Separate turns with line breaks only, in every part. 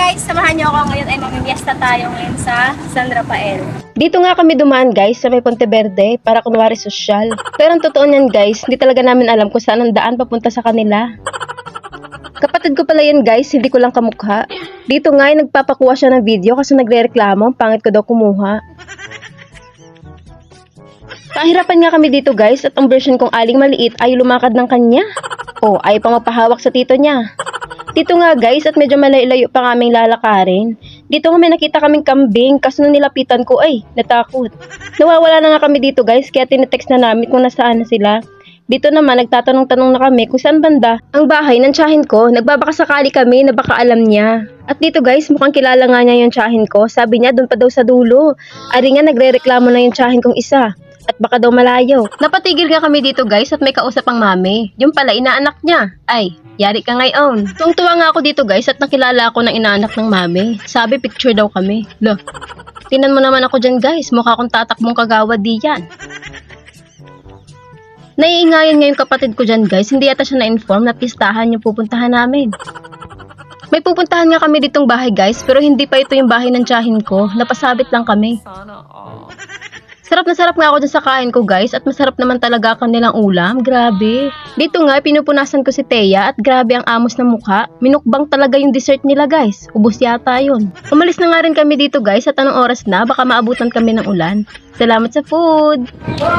guys, samahan niyo ako ngayon ay mamimiesta tayo ngayon sa San Rafael.
Dito nga kami dumaan guys sa may Ponteverde para kunwari sosyal. Pero ang totoo niyan guys, hindi talaga namin alam kung saan ang daan papunta sa kanila. Kapatid ko pala yan guys, hindi ko lang kamukha. Dito nga ay nagpapakuha siya ng video kasi nagre-reklamo, pangit ko daw kumuha. Pahirapan nga kami dito guys at ang version kong aling maliit ay lumakad ng kanya. Oh, ay pa magpahawak sa tito niya. Dito nga guys at medyo malayo-layo pa kaming lalakarin. Dito nga may nakita kaming kambing kaso nung nilapitan ko ay natakot. Nawawala na nga kami dito guys kaya tinetext na namin kung nasaan na sila. Dito naman nagtatanong-tanong na kami kung saan banda ang bahay ng tiyahin ko. Nagbabakasakali kami na baka alam niya. At dito guys mukhang kilala nga niya yung tiyahin ko. Sabi niya doon pa daw sa dulo. Ari nga nagre-reklamo na yung tiyahin kong isa. At baka daw malayo. Napatigil nga kami dito guys at may kausap ang mami. Yung pala inaanak niya. Ay, yari ka ngayon. Tuwang-tuwa nga ako dito guys at nakilala ako ng inaanak ng mami. Sabi picture daw kami. Loh, tinan mo naman ako dyan guys. Mukha akong tatakbong kagawad diyan. Naiingayan nga yung kapatid ko dyan guys. Hindi yata siya na-inform na pistahan yung pupuntahan namin. May pupuntahan nga kami ditong bahay guys. Pero hindi pa ito yung bahay ng tiyahin ko. Napasabit lang kami. Sarap na sarap nga ako dyan sa kain ko guys at masarap naman talaga kanilang ulam. Grabe. Dito nga pinupunasan ko si Thea at grabe ang amos ng mukha. Minukbang talaga yung dessert nila guys. Ubus yata yun. Umalis na nga rin kami dito guys at anong oras na baka maabutan kami ng ulan. Salamat sa food.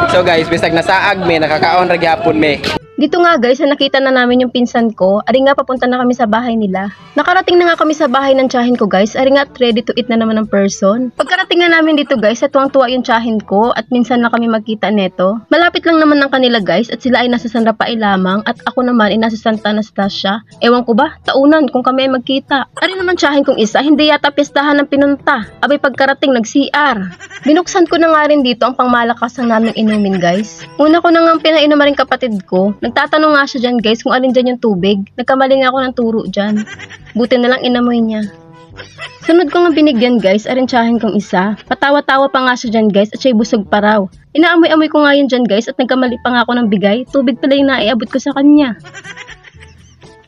So guys, bisag nasaag me, nakakaon ra gyapon me.
Dito nga guys, nakita na namin yung pinsan ko. Ari nga papunta na kami sa bahay nila. Nakarating na nga kami sa bahay ng tiyahin ko guys. Ari nga ready to eat na naman ng person. Pagkarating na namin dito guys, at tuwang-tuwa yung tiyahin ko at minsan na kami magkita neto. Malapit lang naman ng kanila guys at sila ay nasa San Rafael lamang at ako naman ay nasa Santa Anastasia. Ewan ko ba, taunan kung kami ay magkita. Ari naman tiyahin kong isa, hindi yata piestahan ng pinunta. Abay pagkarating nag-CR. Binuksan ko na nga rin dito ang pangmalakasang naming inumin guys. Una ko na nga pinainom rin kapatid ko. Nagtatanong nga siya dyan guys kung alin dyan yung tubig. Nagkamali nga ako ng turo dyan. Buti na lang inamoy niya. Sunod ko nga binigyan guys, arensyahin kong isa. Patawa-tawa pa nga siya dyan guys at siya'y busog pa raw. Inaamoy-amoy ko nga yun dyan guys at nagkamali pa nga ako ng bigay. Tubig pala yung naiabot ko sa kanya.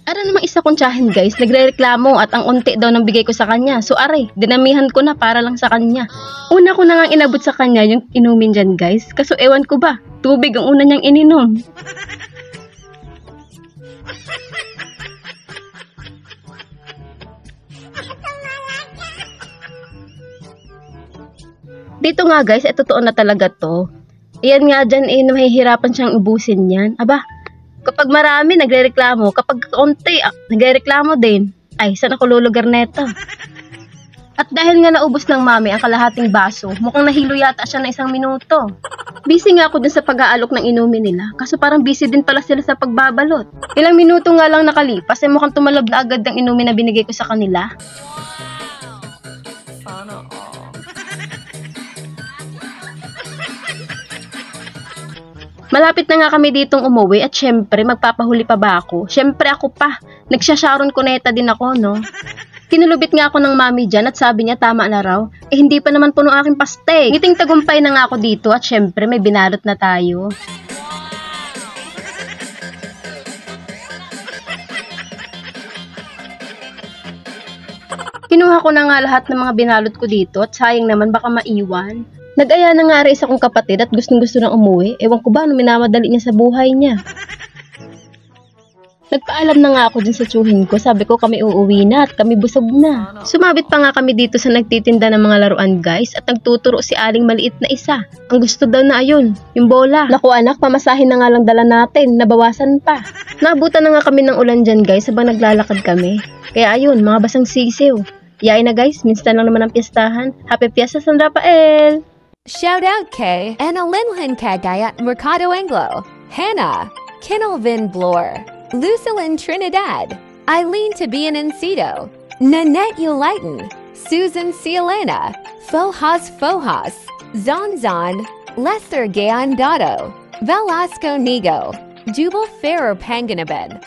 Ara namang isa kong tiyahin guys, nagre-reklamo at ang unti daw ng bigay ko sa kanya. So aray, dinamihan ko na para lang sa kanya. Una ko na nga inabot sa kanya yung inumin dyan guys. Kaso ewan ko ba, tubig ang una niyang ininom. Dito nga guys, totoo na talaga to. Ayan nga dyan, mahihirapan siyang ubusin yan. Aba, kapag marami, nagre-reklamo. Kapag konti, nagre-reklamo din. Ay, saan ako lulugar neto? At dahil nga naubos ng mami ang kalahating baso, mukhang nahilo yata siya ng 1 minuto. Busy nga ako dun sa pag-aalok ng inumin nila. Kaso parang busy din pala sila sa pagbabalot. Ilang minuto nga lang nakalipas, ay mukhang tumalab na agad ang inumin na binigay ko sa kanila. Malapit na nga kami ditong umuwi at syempre magpapahuli pa ba ako? Syempre ako pa. Nagsasharon kuneta din ako, no? Kinulubit nga ako ng mami dyan at sabi niya tama na raw. Eh hindi pa naman puno aking paste. Ngiting tagumpay na nga ako dito at syempre may binalot na tayo. Kinuha ko na nga lahat ng mga binalot ko dito at sayang naman baka maiwan. Nag-aya na nga rin isa kong kapatid at gustong-gusto nang umuwi. Ewan ko ba, minamadali niya sa buhay niya. Nagpaalam na nga ako dyan sa tsuhin ko. Sabi ko kami uuwi na at kami busog na. Sumabit pa nga kami dito sa nagtitinda ng mga laruan guys at nagtuturo si aling maliit na isa. Ang gusto daw na ayun, yung bola. Naku anak, pamasahin na nga lang dala natin, nabawasan pa. Naabutan na nga kami ng ulan dyan guys habang naglalakad kami. Kaya ayun, mga basang sisiw. Yain na guys, minsan lang naman ang piestahan. Happy Fiesta San Rafael!
Shout out kay Anna Linlin Kagayat Mercado Anglo, Hannah, Kinelvin Blore, Lucilin Trinidad, Eileen Tabian Encido, Nanette Ulighton, Susan Cielena, Fohas, Zonzon, Lester Gayon Dotto, Velasco Nigo, Jubal Ferrer Panganaben,